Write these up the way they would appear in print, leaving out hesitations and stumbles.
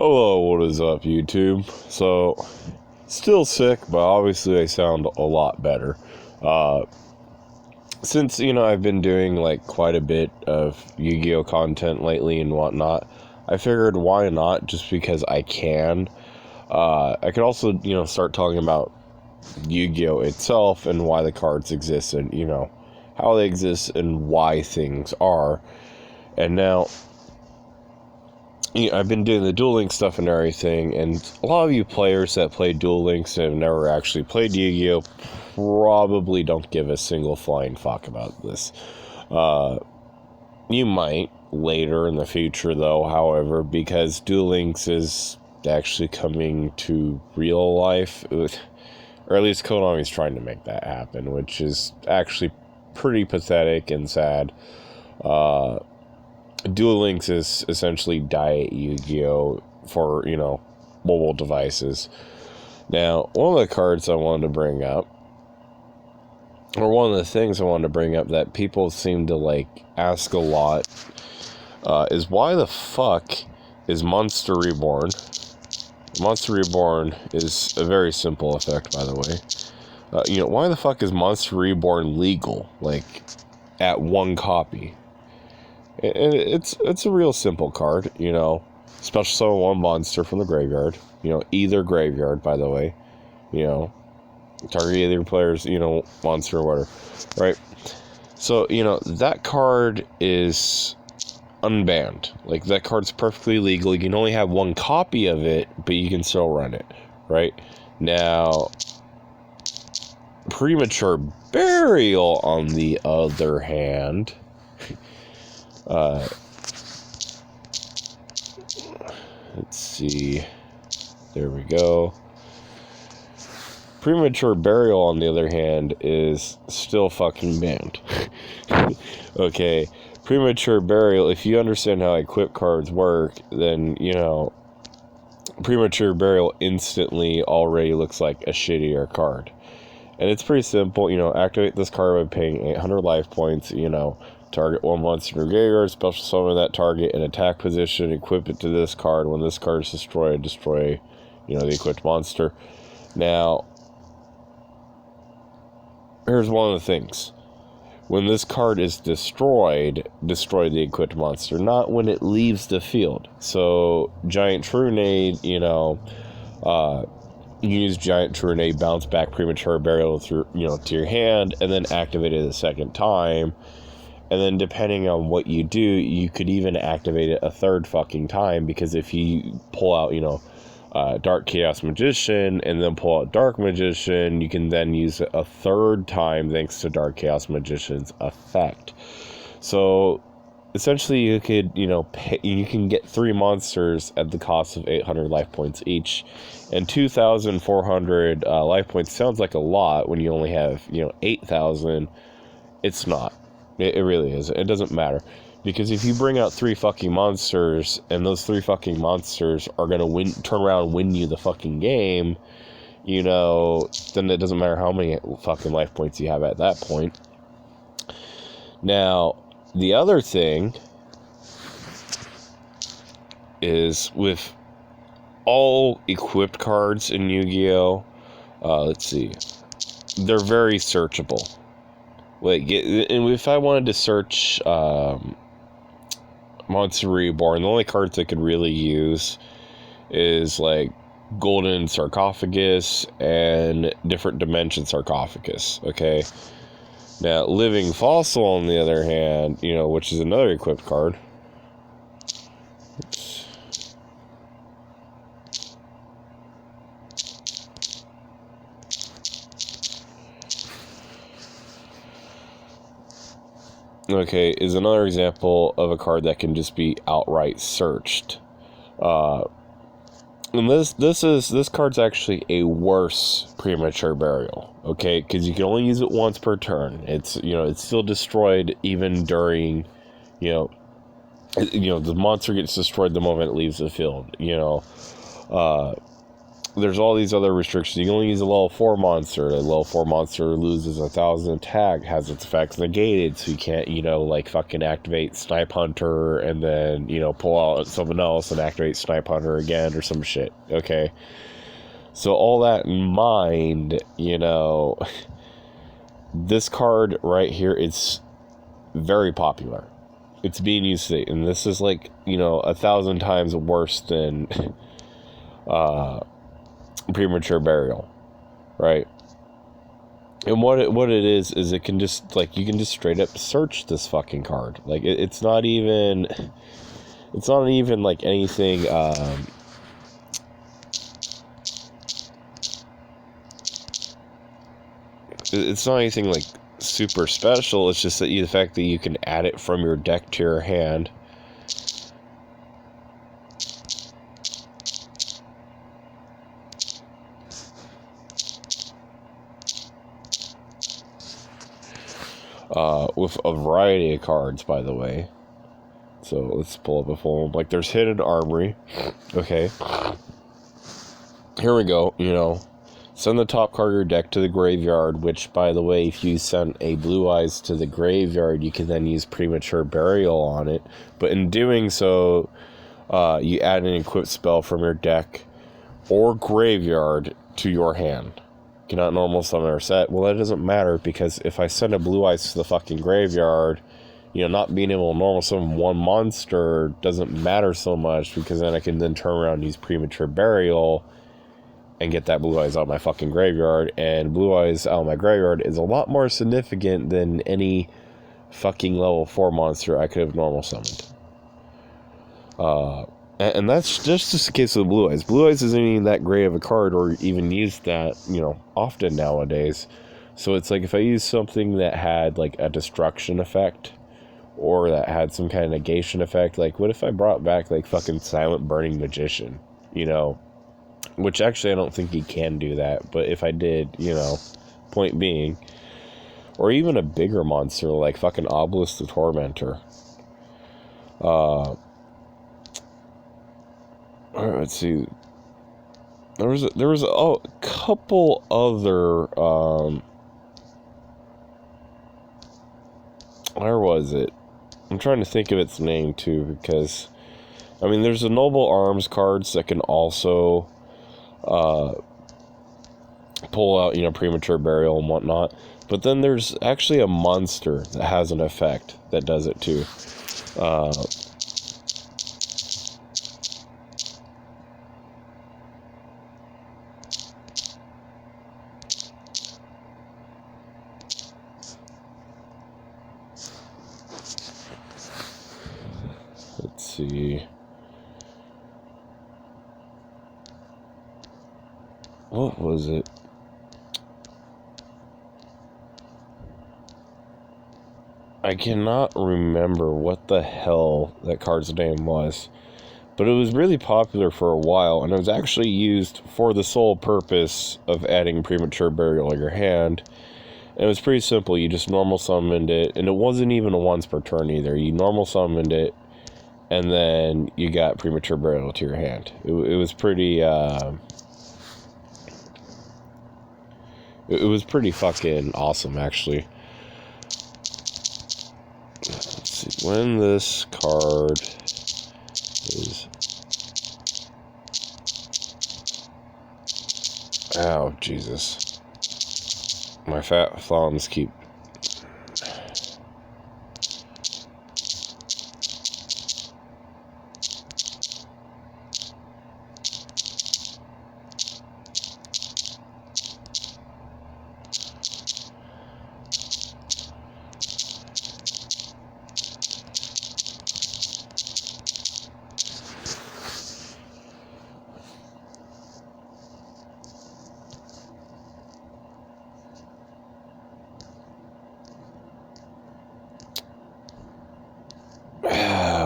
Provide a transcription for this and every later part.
Hello, what is up, YouTube? So, still sick, but obviously I sound a lot better. Since, I've been doing, quite a bit of Yu-Gi-Oh! Content lately and whatnot, I figured why not, just because I can. I could also, start talking about Yu-Gi-Oh! Itself and why the cards exist and, how they exist and why things are. And now, I've been doing the Duel Links stuff and everything, and a lot of you players that play Duel Links and have never actually played Yu-Gi-Oh! Probably don't give a single flying fuck about this. You might later in the future, though, however, because Duel Links is actually coming to real life, or at least Konami's trying to make that happen, which is actually pretty pathetic and sad. Duel Links is essentially Diet Yu-Gi-Oh! For, mobile devices. Now, one of the cards I wanted to bring up, or one of the things I wanted to bring up that people seem to, ask a lot, is why the fuck is Monster Reborn? Monster Reborn is a very simple effect, by the way. Why the fuck is Monster Reborn legal, at one copy? And it's a real simple card, Special summon one monster from the graveyard. Either graveyard, by the way. Target either player's, monster or whatever. Right? So, that card is unbanned. That card's perfectly legal. You can only have one copy of it, but you can still run it. Right? Now, Premature Burial, on the other hand... let's see. There we go. Premature Burial, on the other hand, is still fucking banned. Okay. Premature Burial, if you understand how equip cards work, then, Premature Burial instantly already looks like a shittier card. And it's pretty simple, activate this card by paying 800 life points, target one monster in your graveyard, special summon that target in attack position, equip it to this card. When this card is destroyed, destroy, the equipped monster. Now, here's one of the things. When this card is destroyed, destroy the equipped monster, not when it leaves the field. So, Giant Trunade, you use Giant Trunade, bounce back Premature Burial through, to your hand, and then activate it a second time. And then depending on what you do, you could even activate it a third fucking time, because if you pull out, Dark Chaos Magician and then pull out Dark Magician, you can then use it a third time thanks to Dark Chaos Magician's effect. So essentially you could, you can get 3 monsters at the cost of 800 life points each, and 2,400 life points sounds like a lot when you only have, 8,000. It's not. It really is. It doesn't matter. Because if you bring out 3 fucking monsters, and those 3 fucking monsters are going to turn around and win you the fucking game, then it doesn't matter how many fucking life points you have at that point. Now, the other thing is with all equipped cards in Yu-Gi-Oh! Let's see. They're very searchable. And if I wanted to search Monster Reborn, the only cards I could really use is Golden Sarcophagus and Different Dimension Sarcophagus. Okay. Now, Living Fossil, on the other hand, which is another equipped card. Oops. Okay, is another example of a card that can just be outright searched. And this card's actually a worse Premature Burial, okay? Because you can only use it once per turn. It's, it's still destroyed even during, the monster gets destroyed the moment it leaves the field, there's all these other restrictions. You can only use a level 4 monster. The level 4 monster loses 1,000 attack, has its effects negated, so you can't, like, fucking activate Snipe Hunter and then, pull out someone else and activate Snipe Hunter again or some shit, okay? So all that in mind, this card right here is very popular. It's being used today, and this is like, 1,000 times worse than Premature Burial, right? And what it is it can just, like, you can just straight up search this fucking card. Like, it's not even like anything it's not anything like super special. It's just that the fact that you can add it from your deck to your hand. With a variety of cards, by the way. So let's pull up a full one. Like, there's Hidden Armory. Okay. Here we go, Send the top card of your deck to the graveyard, which, by the way, if you send a Blue Eyes to the graveyard, you can then use Premature Burial on it. But in doing so, you add an equipped spell from your deck or graveyard to your hand. You cannot normal summon or set. Well, that doesn't matter, because if I send a Blue Eyes to the fucking graveyard, not being able to normal summon one monster doesn't matter so much, because then I can then turn around and use Premature Burial and get that Blue Eyes out of my fucking graveyard. And Blue Eyes out of my graveyard is a lot more significant than any fucking level 4 monster I could have normal summoned. And that's just the case with Blue Eyes. Blue Eyes isn't even that great of a card, or even used that, often nowadays. So it's like, if I use something that had, like, a destruction effect, or that had some kind of negation effect, like, what if I brought back, like, fucking Silent Burning Magician, Which, actually, I don't think he can do that, but if I did, point being. Or even a bigger monster, like fucking Obelisk the Tormentor. Let's see. There was a couple other, where was it? I'm trying to think of its name, too, because, there's the Noble Arms cards that can also, pull out, Premature Burial and whatnot. But then there's actually a monster that has an effect that does it, too. Let's see. What was it? I cannot remember what the hell that card's name was. But it was really popular for a while, and it was actually used for the sole purpose of adding Premature Burial in your hand. And it was pretty simple. You just normal summoned it, and it wasn't even a once per turn either. You normal summoned it, and then you got Premature Burial to your hand. It was pretty, it was pretty fucking awesome, actually. Let's see, when this card is... Oh, Jesus. My fat thumbs keep...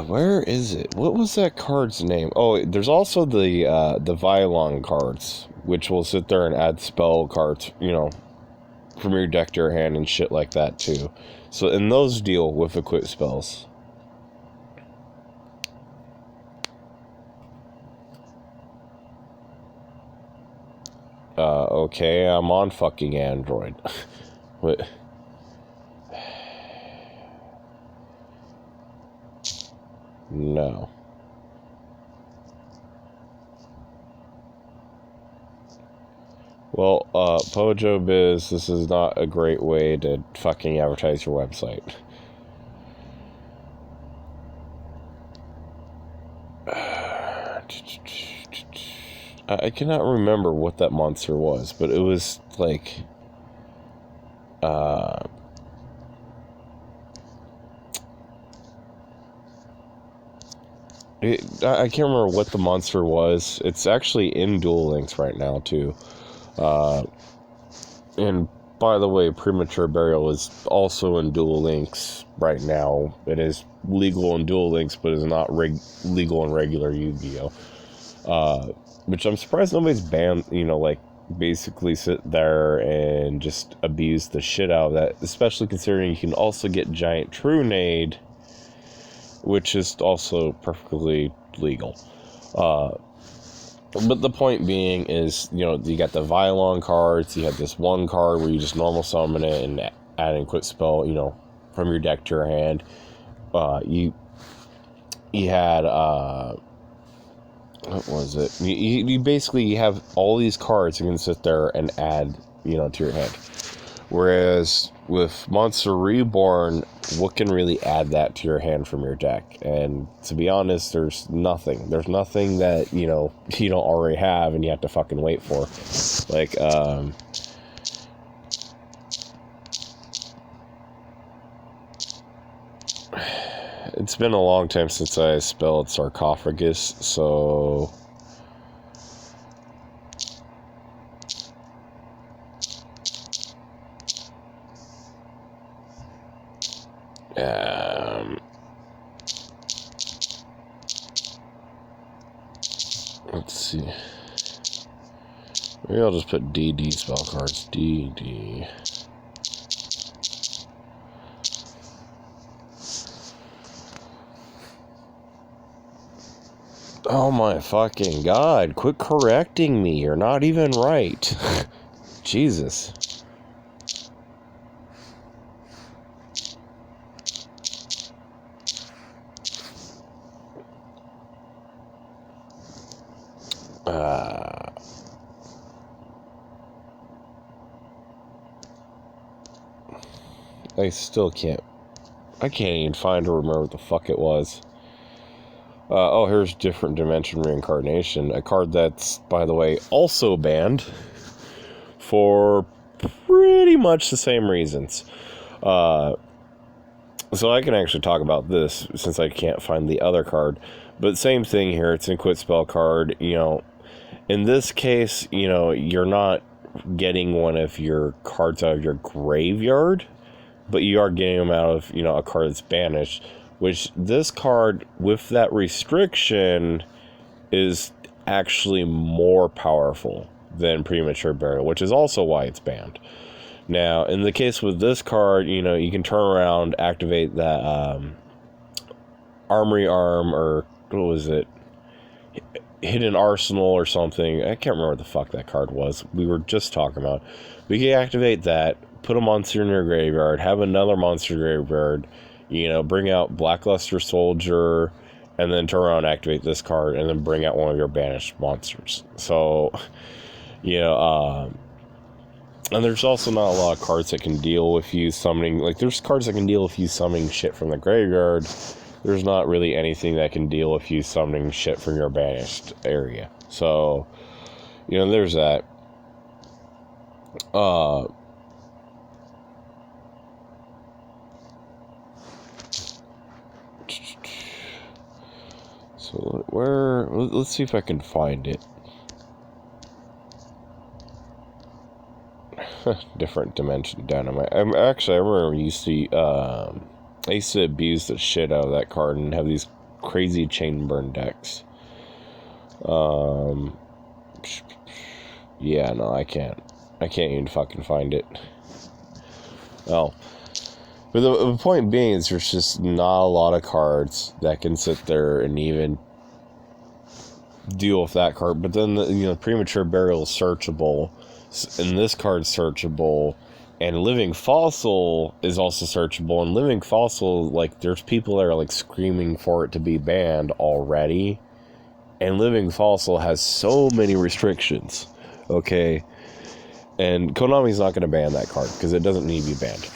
Where is it? What was that card's name? Oh, there's also the Violon cards, which will sit there and add spell cards, from your deck to your hand and shit like that, too. So, and those deal with equipped spells. Okay, I'm on fucking Android. What? No. Well, Pojo Biz, this is not a great way to fucking advertise your website. I cannot remember what that monster was, but it was like, I can't remember what the monster was. It's actually in Duel Links right now, too. And by the way, Premature Burial is also in Duel Links right now. It is legal in Duel Links, but is not legal in regular Yu-Gi-Oh! Which I'm surprised nobody's banned, like, basically sit there and just abuse the shit out of that, especially considering you can also get Giant Trunade, which is also perfectly legal. But the point being is, you got the Vylon cards, you have this one card where you just normal summon it and add in quick spell, from your deck to your hand. You had, what was it? You basically have all these cards you can sit there and add, to your hand. Whereas with Monster Reborn, what can really add that to your hand from your deck? And to be honest, there's nothing. There's nothing that, you don't already have and you have to fucking wait for. Like, it's been a long time since I spelled sarcophagus, so... let's see. Maybe I'll just put DD spell cards. DD. Oh my fucking god, quit correcting me. You're not even right. Jesus. I still can't. I can't even find or remember what the fuck it was. Oh, here's Different Dimension Reincarnation. A card that's, by the way, also banned for pretty much the same reasons. So I can actually talk about this since I can't find the other card. But same thing here. It's an Quit Spell card. In this case, you're not getting one of your cards out of your graveyard, but you are getting them out of, a card that's banished, which this card, with that restriction, is actually more powerful than Premature Burial, which is also why it's banned. Now, in the case with this card, you can turn around, activate that Armory Arm, or what was it? Hidden Arsenal or something. I can't remember what the fuck that card was. We were just talking about. We can activate that, put a monster in your graveyard, have another monster graveyard, bring out Blackluster Soldier, and then turn around and activate this card, and then bring out one of your banished monsters. So, and there's also not a lot of cards that can deal with you summoning, like, there's cards that can deal with you summoning shit from the graveyard. There's not really anything that can deal with you summoning shit from your banished area. So, there's that. So, let's see if I can find it. Different Dimension Dynamite. I remember I used to abuse the shit out of that card and have these crazy chain burn decks. Yeah, no, I can't even fucking find it. Oh. But the point being is there's just not a lot of cards that can sit there and even deal with that card. But then, Premature Burial is searchable. And this card's searchable. And Living Fossil is also searchable. And Living Fossil, like, there's people that are, like, screaming for it to be banned already. And Living Fossil has so many restrictions. Okay? And Konami's not going to ban that card because it doesn't need to be banned.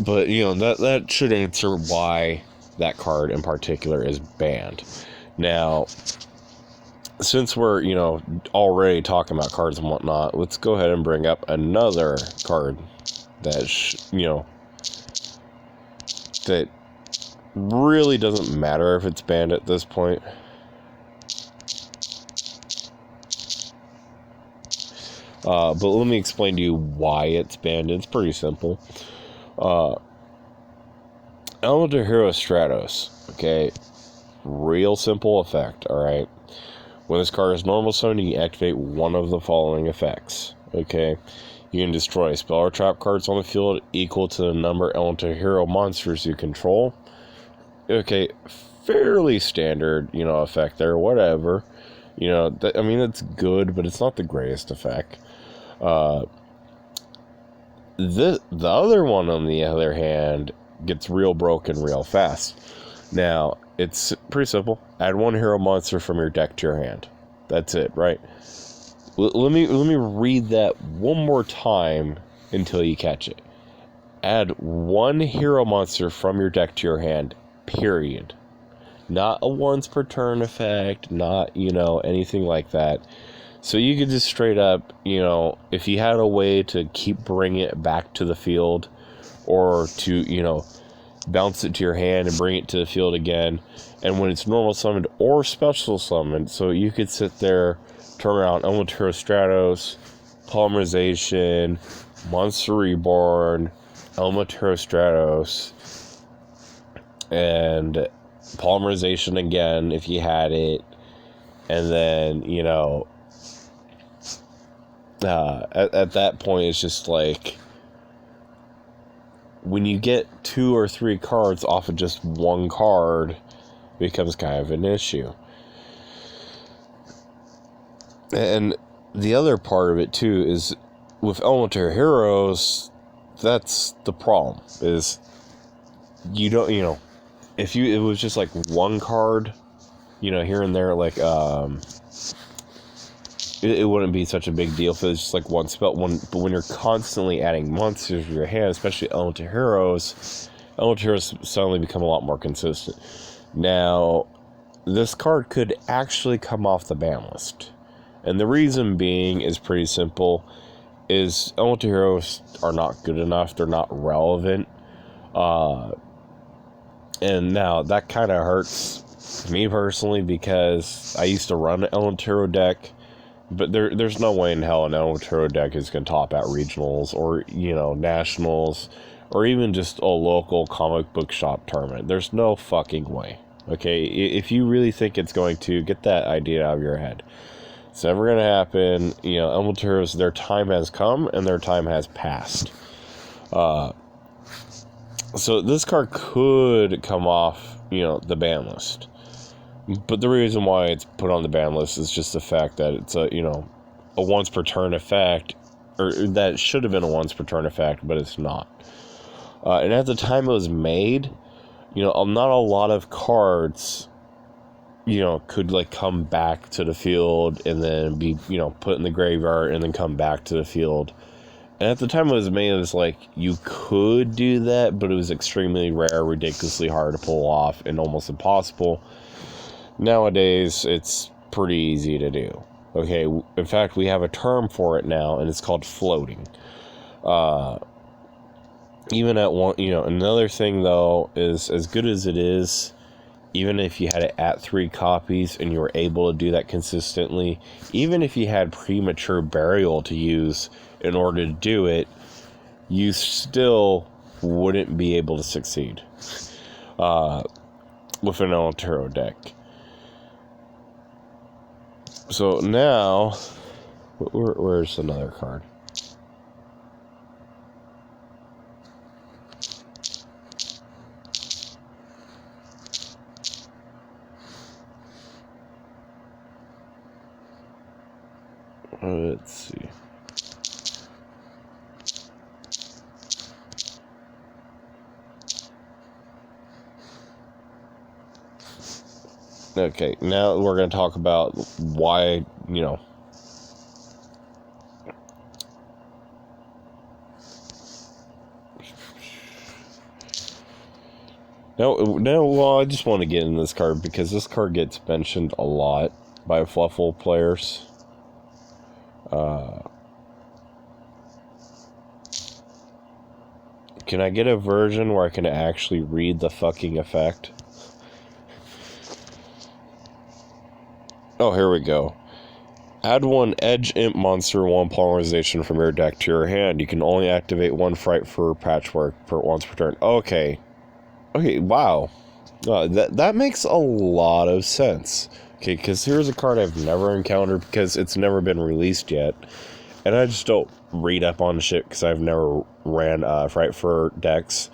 But, you know, that should answer why that card in particular is banned. Now, since we're, you know, already talking about cards and whatnot, let's go ahead and bring up another card that, you know, that really doesn't matter if it's banned at this point. But let me explain to you why it's banned. It's pretty simple. Elemental Hero Stratos, okay? Real simple effect, alright? When this card is normal summoned, you can activate one of the following effects, okay? You can destroy spell or trap cards on the field equal to the number Elemental Hero monsters you control. Okay, fairly standard, you know, effect there, whatever. You know, I mean, it's good, but it's not the greatest effect. The other one, on the other hand, gets real broken real fast. Now, it's pretty simple. Add one hero monster from your deck to your hand. That's it, right? Let me read that one more time until you catch it. Add one hero monster from your deck to your hand, period. Not a once per turn effect, not, you know, anything like that. So you could just straight up, you know, if you had a way to keep bringing it back to the field, or to, you know, bounce it to your hand and bring it to the field again, and when it's normal summoned or special summoned, so you could sit there, turn around, Elemental Hero Stratos, Polymerization, Monster Reborn, Elemental Hero Stratos, and Polymerization again if you had it, and then, you know, at that point, it's just like, when you get 2 or 3 cards off of just one card, it becomes kind of an issue. And the other part of it, too, is with Elemental Heroes, that's the problem, is you don't, you know, if it was just like one card, you know, here and there, like, it wouldn't be such a big deal if it was just like one spell. But when you're constantly adding monsters to your hand, especially Elemental Heroes suddenly become a lot more consistent. Now, this card could actually come off the ban list. And the reason being is pretty simple, is Elemental Heroes are not good enough, they're not relevant. And now, that kind of hurts me personally, because I used to run an Elemental Hero deck. But there's no way in hell an Elemental Hero deck is going to top out regionals, or, you know, nationals, or even just a local comic book shop tournament. There's no fucking way. Okay, if you really think it's going to, get that idea out of your head. It's never going to happen. You know, Elemental Heroes, their time has come and their time has passed. So this card could come off, you know, the ban list. But the reason why it's put on the ban list is just the fact that it's a, you know, a once per turn effect, or that should have been a once per turn effect, but it's not. And at the time it was made, you know, not a lot of cards, you know, could like come back to the field and then be, you know, put in the graveyard and then come back to the field. And at the time it was made, it was like, you could do that, but it was extremely rare, ridiculously hard to pull off, and almost impossible. Nowadays, it's pretty easy to do. Okay, in fact, we have a term for it now, and it's called floating. Even at one, you know, another thing, though, is as good as it is, even if you had it at 3 copies and you were able to do that consistently, even if you had premature burial to use in order to do it, you still wouldn't be able to succeed with an Elemental Hero deck. So now, where's another card? Let's see. Okay, now we're going to talk about why, you know. Well, I just want to get in this card because this card gets mentioned a lot by Fluffle players. Can I get a version where I can actually read the fucking effect? Oh, here we go. Add one Edge Imp monster, one polymerization from your deck to your hand. You can only activate one Fright Fur Patchwork once per turn. Okay. Okay, wow. That makes a lot of sense. Okay, because here's a card I've never encountered because it's never been released yet. And I just don't read up on shit because I've never ran Fright Fur decks.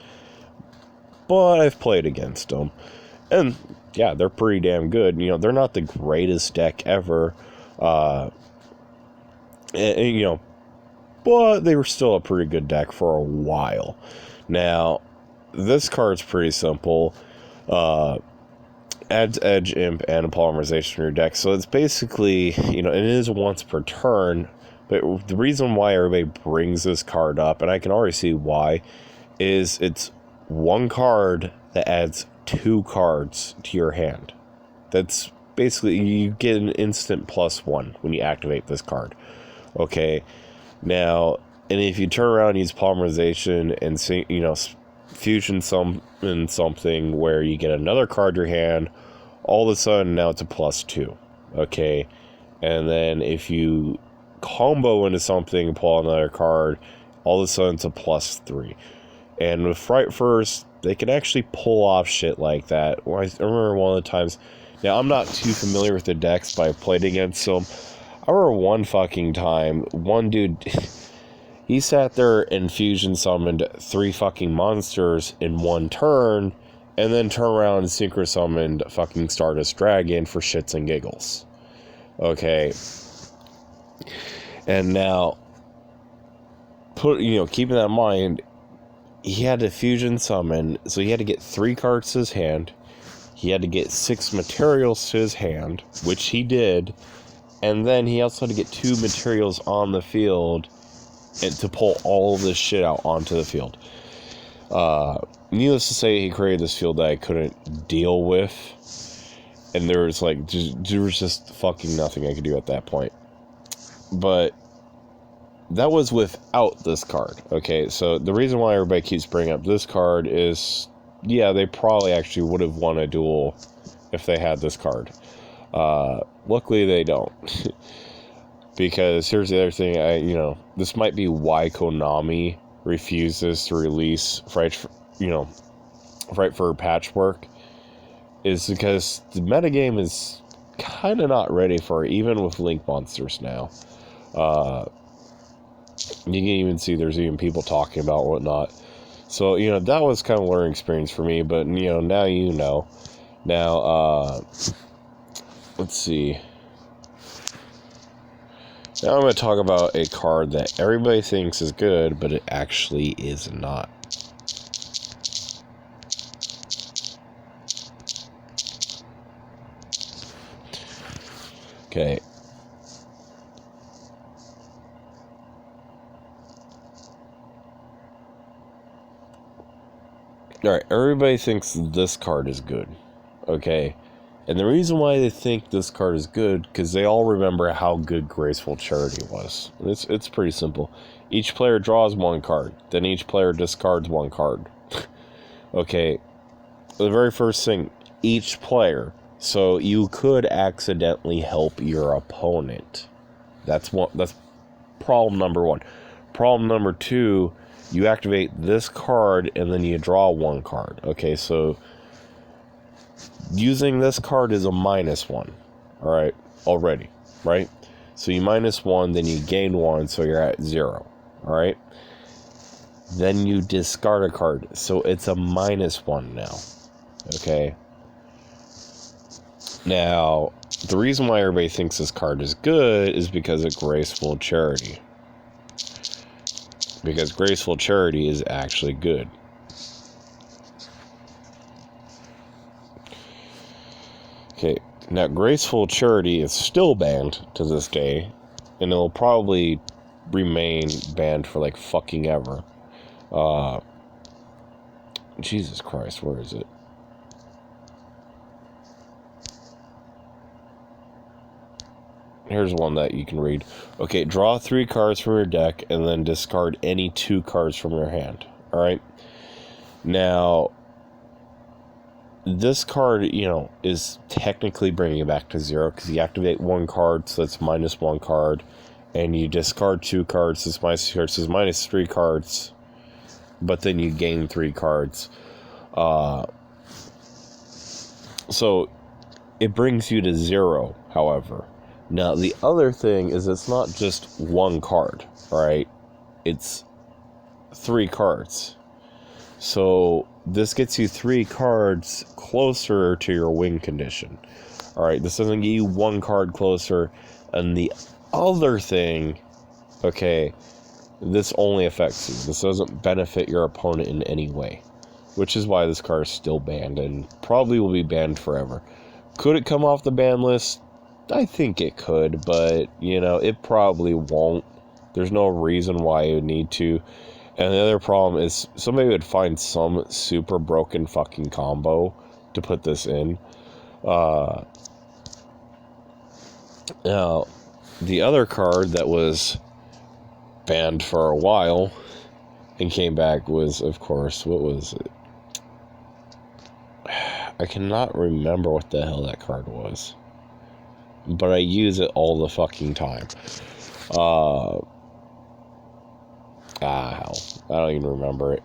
But I've played against them. And, yeah, they're pretty damn good. You know, they're not the greatest deck ever. And, you know, but they were still a pretty good deck for a while. Now, this card's pretty simple. Adds Edge Imp and a polymerization to your deck. So it's basically, you know, it is once per turn. But the reason why everybody brings this card up, and I can already see why, is it's one card that adds 2 cards to your hand. That's basically, you get an instant +1 when you activate this card. Okay, now, and if you turn around and use polymerization and see, you know, fusion summon something where you get another card in your hand, all of a sudden now it's a +2. Okay, and then if you combo into something and pull another card, all of a sudden it's a +3. And with Fright Furs, they can actually pull off shit like that. I remember one of the times, now I'm not too familiar with the decks, but I played against them. I remember one fucking time, one dude, he sat there and fusion summoned 3 fucking monsters in one turn, and then turned around and synchro summoned fucking Stardust Dragon for shits and giggles. Okay. And now, keeping that in mind, he had to fusion summon, so he had to get 3 cards to his hand. He had to get 6 materials to his hand, which he did. And then he also had to get 2 materials on the field and to pull all of this shit out onto the field. Needless to say, he created this field that I couldn't deal with. And there was just fucking nothing I could do at that point. But that was without this card. Okay, so the reason why everybody keeps bringing up this card is, yeah, they probably actually would have won a duel if they had this card. Luckily they don't. Because here's the other thing, this might be why Konami refuses to release Fright Fur Patchwork, is because the metagame is kind of not ready for it, even with Link monsters now. You can even see there's even people talking about whatnot. So, that was kind of a learning experience for me, but, now you know. Now, let's see. Now I'm going to talk about a card that everybody thinks is good, but it actually is not. Okay. Alright, everybody thinks this card is good. Okay. And the reason why they think this card is good, because they all remember how good Graceful Charity was. It's pretty simple. Each player draws 1 card. Then each player discards 1 card. Okay. The very first thing, each player. So you could accidentally help your opponent. That's problem number 1. Problem number 2, you activate this card and then you draw 1 card. Okay, so using this card is a -1. Alright, already, right? So you -1, then you gain 1, so you're at 0. Alright? Then you discard a card, so it's a -1 now. Okay? Now, the reason why everybody thinks this card is good is because of Graceful Charity. Because Graceful Charity is actually good. Okay, now Graceful Charity is still banned to this day, and it'll probably remain banned for like fucking ever. Jesus Christ, where is it? Here's one that you can read. Okay, draw 3 cards from your deck and then discard any 2 cards from your hand. Alright? Now, this card, is technically bringing it back to 0 because you activate 1 card, so that's minus 1 card. And you discard 2 cards, so it's minus 2 cards, so it's minus 3 cards. But then you gain 3 cards. So, it brings you to 0, however. Now, the other thing is it's not just 1 card, right? It's 3 cards. So, this gets you 3 cards closer to your win condition. Alright, this doesn't get you 1 card closer. And the other thing, okay, this only affects you. This doesn't benefit your opponent in any way. Which is why this card is still banned and probably will be banned forever. Could it come off the ban list? I think it could, but, it probably won't. There's no reason why it would need to. And the other problem is somebody would find some super broken fucking combo to put this in. Now, the other card that was banned for a while and came back was, of course, what was it? I cannot remember what the hell that card was. But I use it all the fucking time. Hell. I don't even remember it.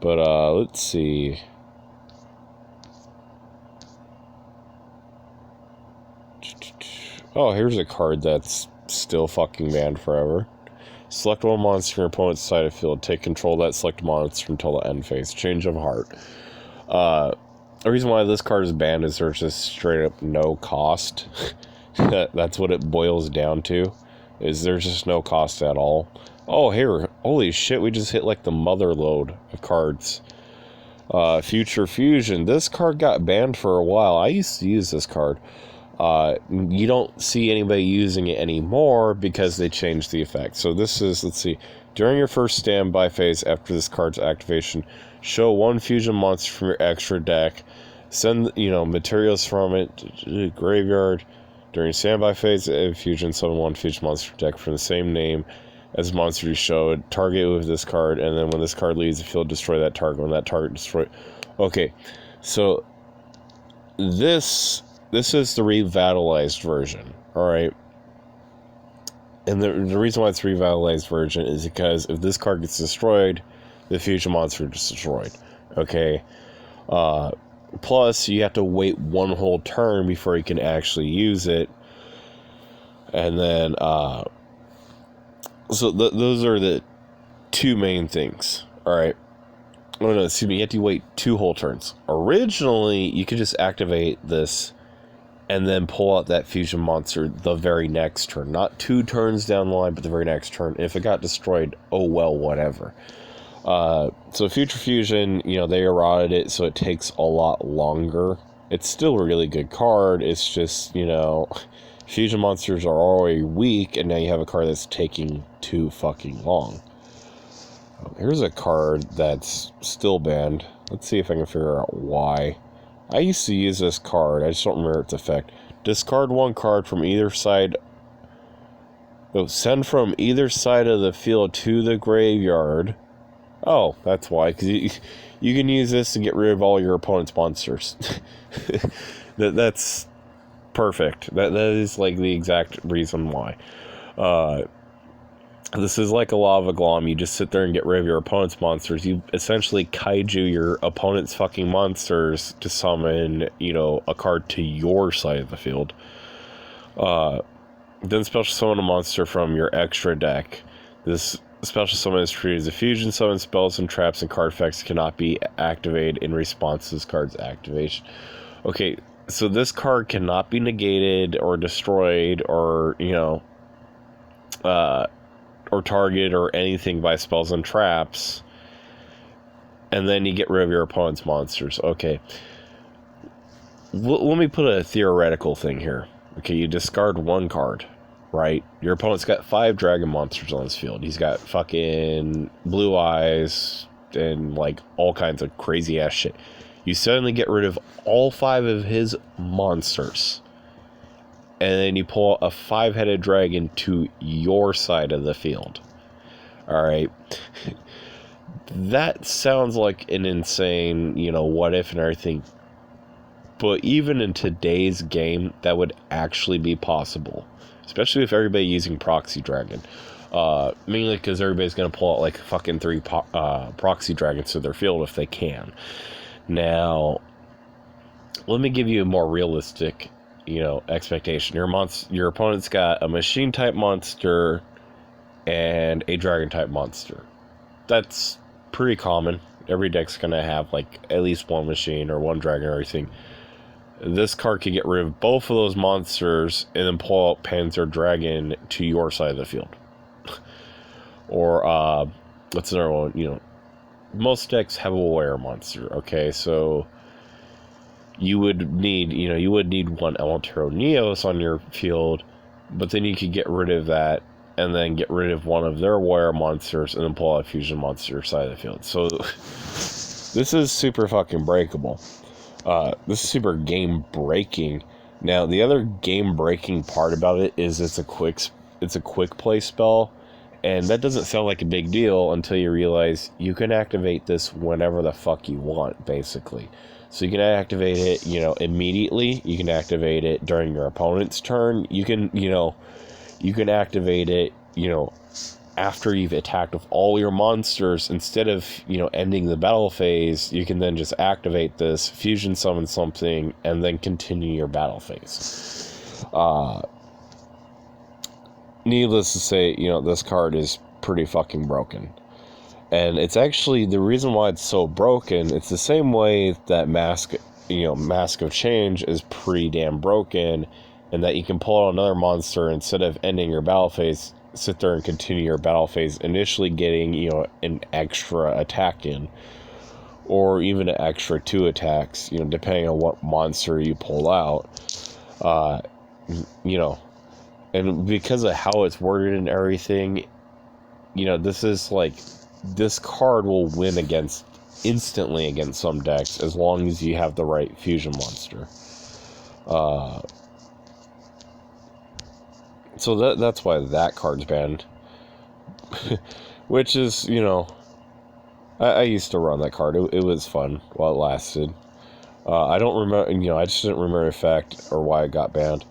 But, let's see. Oh, here's a card that's still fucking banned forever. Select one monster from your opponent's side of the field. Take control of that select monster until the end phase. Change of heart. The reason why this card is banned is there's just straight up no cost. That's what it boils down to. Is there's just no cost at all. Oh, here. Holy shit, we just hit like the mother load of cards. Future Fusion. This card got banned for a while. I used to use this card. You don't see anybody using it anymore because they changed the effect. So this is, let's see. During your first standby phase after this card's activation, show 1 fusion monster from your extra deck. Send, materials from it to the graveyard. During standby phase of fusion, summon 1 fusion monster deck from the same name as the monster you showed. Target with this card, and then when this card leaves the field, destroy that target. When that target destroyed. Okay, so this is the revitalized version. All right. And the reason why it's revitalized version is because if this card gets destroyed, the fusion monster is destroyed. Okay. Plus, you have to wait 1 whole turn before you can actually use it. And then, so those are the 2 main things. Alright. Oh, no, excuse me. You have to wait 2 whole turns. Originally, you could just activate this and then pull out that fusion monster the very next turn. Not 2 turns down the line, but the very next turn. If it got destroyed, oh well, whatever. So Future Fusion, they eroded it, so it takes a lot longer. It's still a really good card. It's just, fusion monsters are already weak, and now you have a card that's taking too fucking long. Here's a card that's still banned. Let's see if I can figure out why. I used to use this card. I just don't remember its effect. Discard 1 card from either side. Oh, send from either side of the field to the graveyard. Oh, that's why. Because you can use this to get rid of all your opponent's monsters. That's perfect. That is like the exact reason why. This is like a Lava Glom. You just sit there and get rid of your opponent's monsters. You essentially kaiju your opponent's fucking monsters to summon, a card to your side of the field. Then special summon a monster from your extra deck. This special summon is treated as a fusion summon. Spells and traps and card effects cannot be activated in response to this card's activation. Okay, so this card cannot be negated or destroyed or, or targeted or anything by spells and traps. And then you get rid of your opponent's monsters. Okay. Let me put a theoretical thing here. Okay, you discard one card, right? Your opponent's got 5 dragon monsters on his field. He's got fucking blue eyes and like all kinds of crazy ass shit. You suddenly get rid of all 5 of his monsters. And then you pull a 5-headed dragon to your side of the field. Alright. That sounds like an insane, what if and everything. But even in today's game, that would actually be possible. Especially if everybody using Proxy Dragon. Mainly because everybody's going to pull out like fucking 3 Proxy Dragons to their field if they can. Now, let me give you a more realistic, expectation. Your opponent's got a machine type monster and a dragon type monster. That's pretty common. Every deck's going to have like at least one machine or one dragon or everything. This card can get rid of both of those monsters and then pull out Panzer Dragon to your side of the field. Or, what's another one? Most decks have a warrior monster, okay? So, you would need, one Eletro Neos on your field, but then you could get rid of that and then get rid of one of their warrior monsters and then pull out a fusion monster side of the field. So, this is super fucking breakable. This is super game breaking. Now, the other game breaking part about it is it's a quick play spell, and that doesn't sound like a big deal until you realize you can activate this whenever the fuck you want, basically. So you can activate it, immediately. You can activate it during your opponent's turn. You can activate it, after you've attacked with all your monsters. Instead of, ending the battle phase, you can then just activate this, fusion summon something, and then continue your battle phase. Needless to say, this card is pretty fucking broken. And it's actually, the reason why it's so broken, it's the same way that Mask of Change is pretty damn broken, and that you can pull out another monster instead of ending your battle phase, sit there and continue your battle phase, initially getting, an extra attack in, or even an extra 2 attacks, depending on what monster you pull out, and because of how it's worded and everything, this card will win instantly against some decks as long as you have the right fusion monster. So that's why that card's banned. Which is, I used to run that card. It was fun while it lasted. I don't remember, I just didn't remember the fact or why it got banned.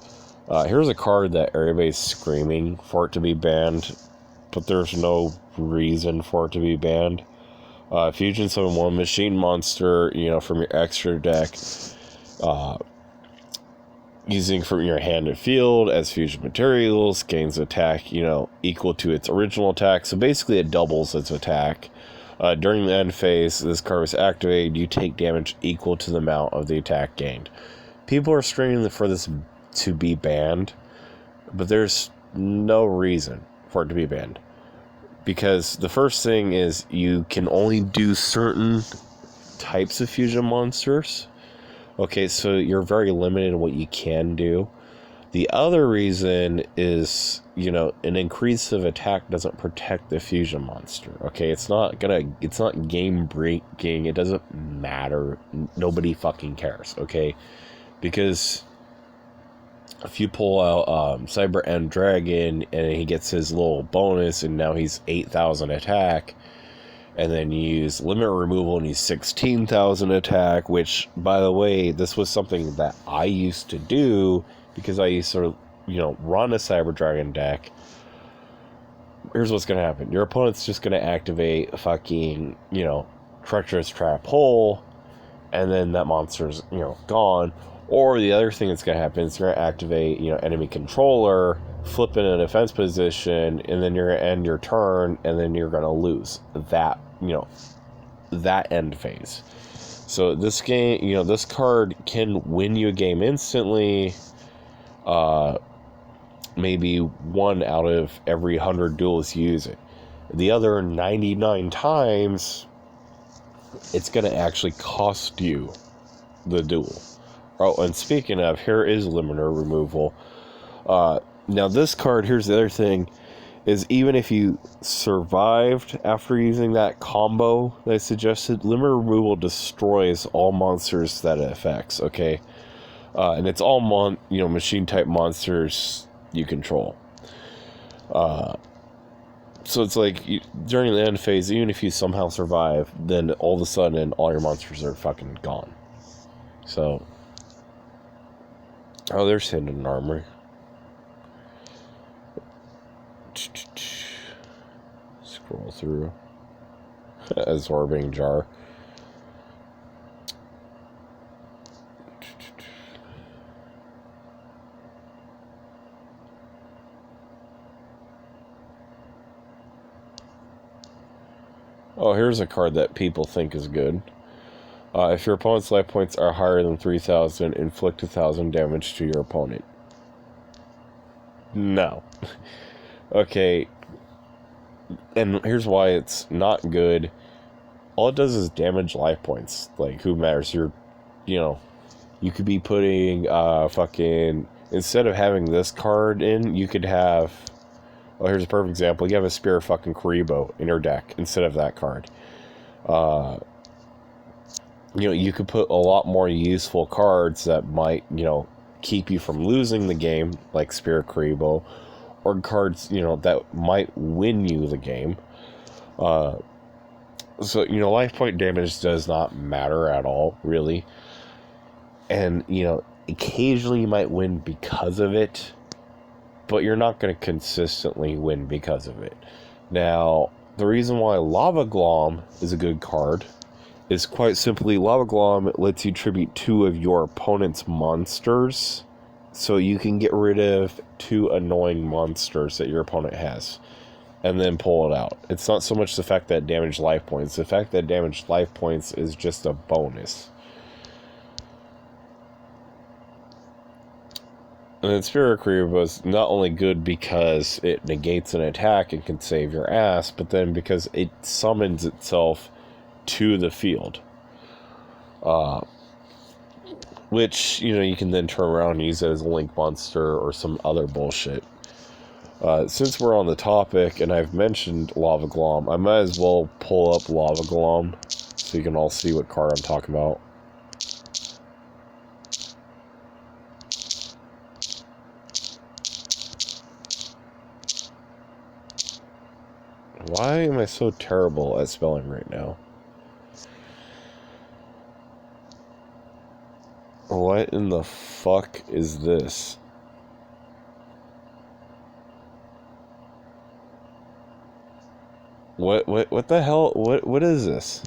Here's a card that everybody's screaming for it to be banned, but there's no reason for it to be banned. Fusion Summon 1 Machine Monster, from your extra deck. Using from your hand and field as fusion materials, gains attack, equal to its original attack. So basically it doubles its attack. During the end phase, this card is activated, you take damage equal to the amount of the attack gained. People are screaming for this to be banned, but there's no reason for it to be banned. Because the first thing is you can only do certain types of fusion monsters. Okay, so you're very limited in what you can do. The other reason is, an increase of attack doesn't protect the fusion monster. Okay, it's not game breaking. It doesn't matter. Nobody fucking cares. Okay, because if you pull out Cyber End Dragon and he gets his little bonus and now he's 8,000 attack, and then you use limit removal and use 16,000 attack, which, by the way, this was something that I used to do because I used to, run a Cyber Dragon deck. Here's what's going to happen. Your opponent's just going to activate a fucking, Treacherous Trap Hole, and then that monster's, gone. Or the other thing that's going to happen is you're going to activate, Enemy Controller, flip in a defense position, and then you're going to end your turn, and then you're going to lose that, that end phase. So this game, this card can win you a game instantly. Maybe 1 out of every 100 duelists use it. The other 99 times, it's going to actually cost you the duel. Oh, and speaking of, here is limiter removal. Now this card, here's the other thing, is even if you survived after using that combo that I suggested, limiter removal destroys all monsters that it affects, okay? And it's all machine type monsters you control. So it's like, during the end phase, even if you somehow survive, then all of a sudden all your monsters are fucking gone. So, oh, there's hidden armor. Scroll through. Absorbing jar. Oh, here's a card that people think is good. If your opponent's life points are higher than 3,000, inflict 1,000 damage to your opponent. No. Okay. And here's why it's not good. All it does is damage life points. Like, who matters? You could be putting, instead of having this card in, you could have... Oh, here's a perfect example. You have a Spear of fucking Kuriboh in your deck instead of that card. You could put a lot more useful cards that might, keep you from losing the game, like Spear of Kuriboh, or cards, that might win you the game. So, life point damage does not matter at all, really. And, occasionally you might win because of it, but you're not going to consistently win because of it. Now, the reason why Lava Glom is a good card is quite simply, Lava Glom lets you tribute 2 of your opponent's monsters, so you can get rid of 2 annoying monsters that your opponent has, and then pull it out. It's not so much the fact that damage life points. The fact that damage life points is just a bonus. And then Spear of Kuriboh is not only good because it negates an attack and can save your ass, but then because it summons itself to the field. Which, you can then turn around and use it as a link monster or some other bullshit. Since we're on the topic, and I've mentioned Lava Glom, I might as well pull up Lava Glom so you can all see what card I'm talking about. Why am I so terrible at spelling right now? What in the fuck is this? What the hell? What is this?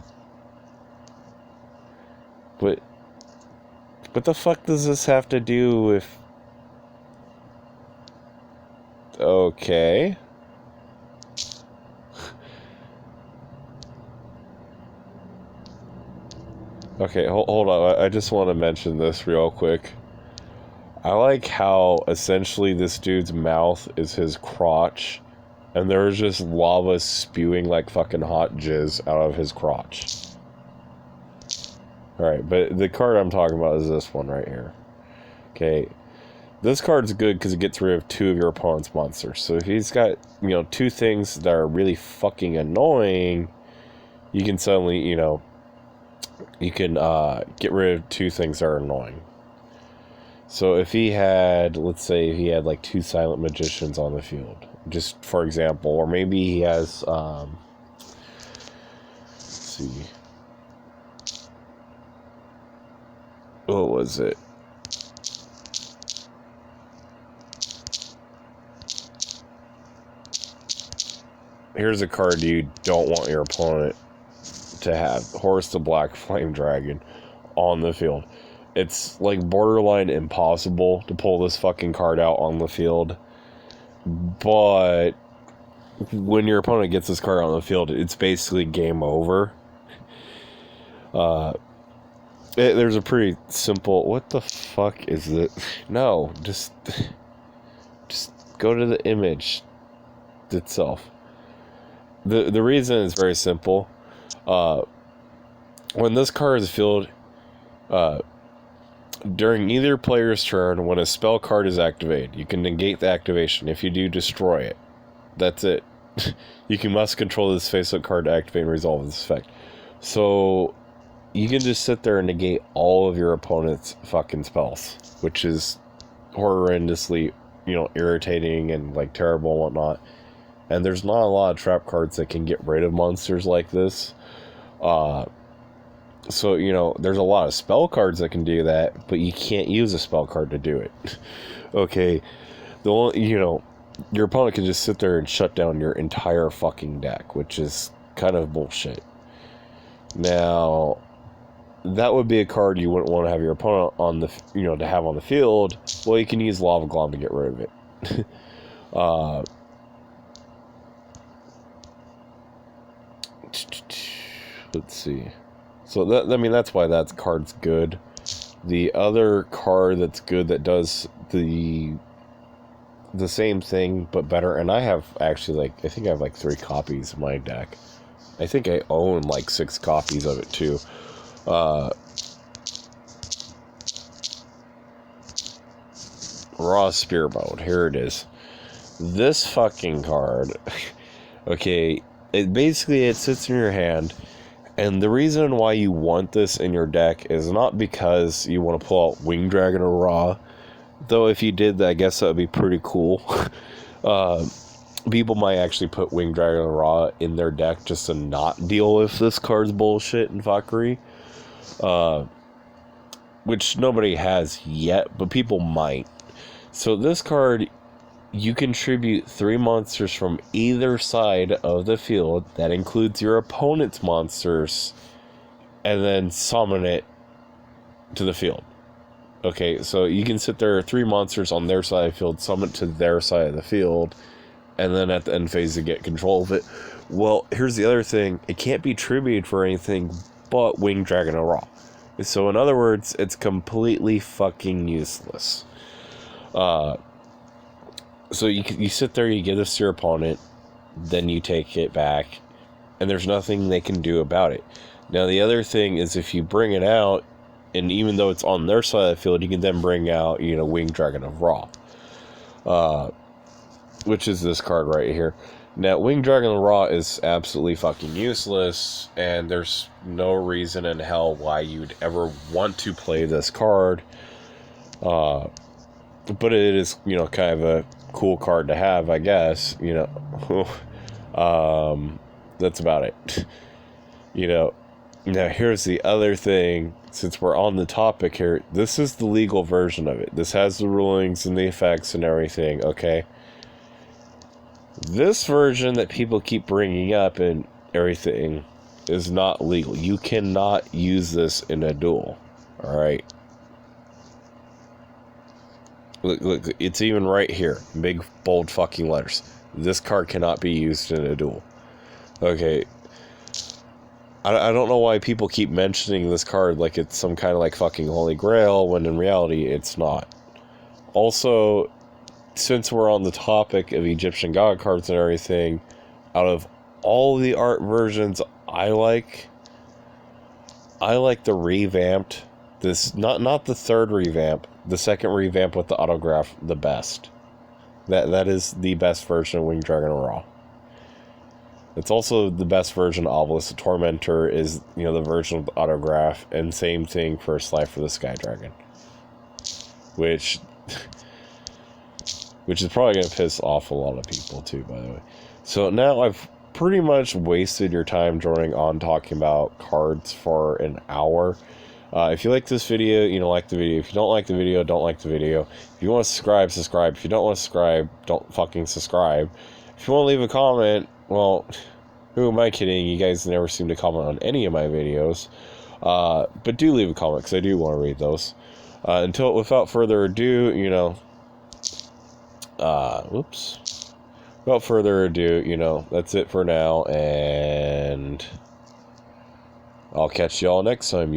What the fuck does this have to do with... Okay. Okay, hold on. I just want to mention this real quick. I like how essentially this dude's mouth is his crotch, and there's just lava spewing like fucking hot jizz out of his crotch. Alright, but the card I'm talking about is this one right here. Okay, this card's good because it gets rid of 2 of your opponent's monsters. So if he's got, 2 things that are really fucking annoying, you can suddenly, you can get rid of 2 things that are annoying. So if he had, let's say he had like 2 Silent Magicians on the field, just for example, or maybe he has, let's see, what was it? Here's a card you don't want your opponent to have. Horus the Black Flame Dragon on the field. It's like borderline impossible to pull this fucking card out on the field. But when your opponent gets this card on the field, it's basically game over. there's a pretty simple... What the fuck is it? No, just go to the image itself. The reason is very simple. When this card is filled, during either player's turn, when a spell card is activated, you can negate the activation. If you do, destroy it. That's it. You must control this face-up card to activate and resolve this effect. So you can just sit there and negate all of your opponent's fucking spells, which is horrendously, irritating and like terrible and whatnot. And there's not a lot of trap cards that can get rid of monsters like this. So, there's a lot of spell cards that can do that, but you can't use a spell card to do it. Okay, your opponent can just sit there and shut down your entire fucking deck, which is kind of bullshit. Now, that would be a card you wouldn't want to have your opponent on the, to have on the field. Well, you can use Lava Glom to get rid of it. Let's see. So that's why that card's good. The other card that's good that does the same thing but better, and I have actually I think I have 3 copies of my deck. I think I own 6 copies of it too. Raw Spear Mode. Here it is. This fucking card. Okay, it sits in your hand. And the reason why you want this in your deck is not because you want to pull out Winged Dragon or Ra. Though if you did that, I guess that would be pretty cool. People might actually put Winged Dragon or Ra in their deck just to not deal with this card's bullshit and fuckery. Which nobody has yet, but people might. So this card, you contribute 3 monsters from either side of the field. That includes your opponent's monsters. And then summon it to the field. Okay, so you can sit there 3 monsters on their side of the field, summon it to their side of the field. And then at the end phase to get control of it. Well, here's the other thing. It can't be tributed for anything but Winged Dragon or Ra. So in other words, it's completely fucking useless. So you sit there, you give this to your opponent, then you take it back, and there's nothing they can do about it. Now, the other thing is if you bring it out, and even though it's on their side of the field, you can then bring out, Winged Dragon of Ra. Which is this card right here. Now, Winged Dragon of Ra is absolutely fucking useless, and there's no reason in hell why you'd ever want to play this card. But it is, kind of a cool card to have, I guess. That's about it. Now here's the other thing. Since we're on the topic here, this is the legal version of it. This has the rulings and the effects and everything, okay? This version that people keep bringing up and everything is not legal. You cannot use this in a duel, alright? Look, it's even right here. Big, bold fucking letters. This card cannot be used in a duel. Okay. I don't know why people keep mentioning this card like it's some kind of fucking holy grail, when in reality it's not. Also, since we're on the topic of Egyptian god cards and everything, out of all the art versions I like the revamped, not the third revamp, the second revamp with the autograph, the best. That is the best version of Winged Dragon Ra. It's also the best version of Obelisk. The Tormentor is, the version of the autograph, and same thing for Slife for the Sky Dragon. Which is probably going to piss off a lot of people too, by the way. So now I've pretty much wasted your time joining on talking about cards for an hour. If you like this video, like the video. If you don't like the video, don't like the video. If you want to subscribe, subscribe. If you don't want to subscribe, don't fucking subscribe. If you want to leave a comment, well, who am I kidding? You guys never seem to comment on any of my videos. But do leave a comment, because I do want to read those. Without further ado, without further ado, that's it for now, and I'll catch y'all next time.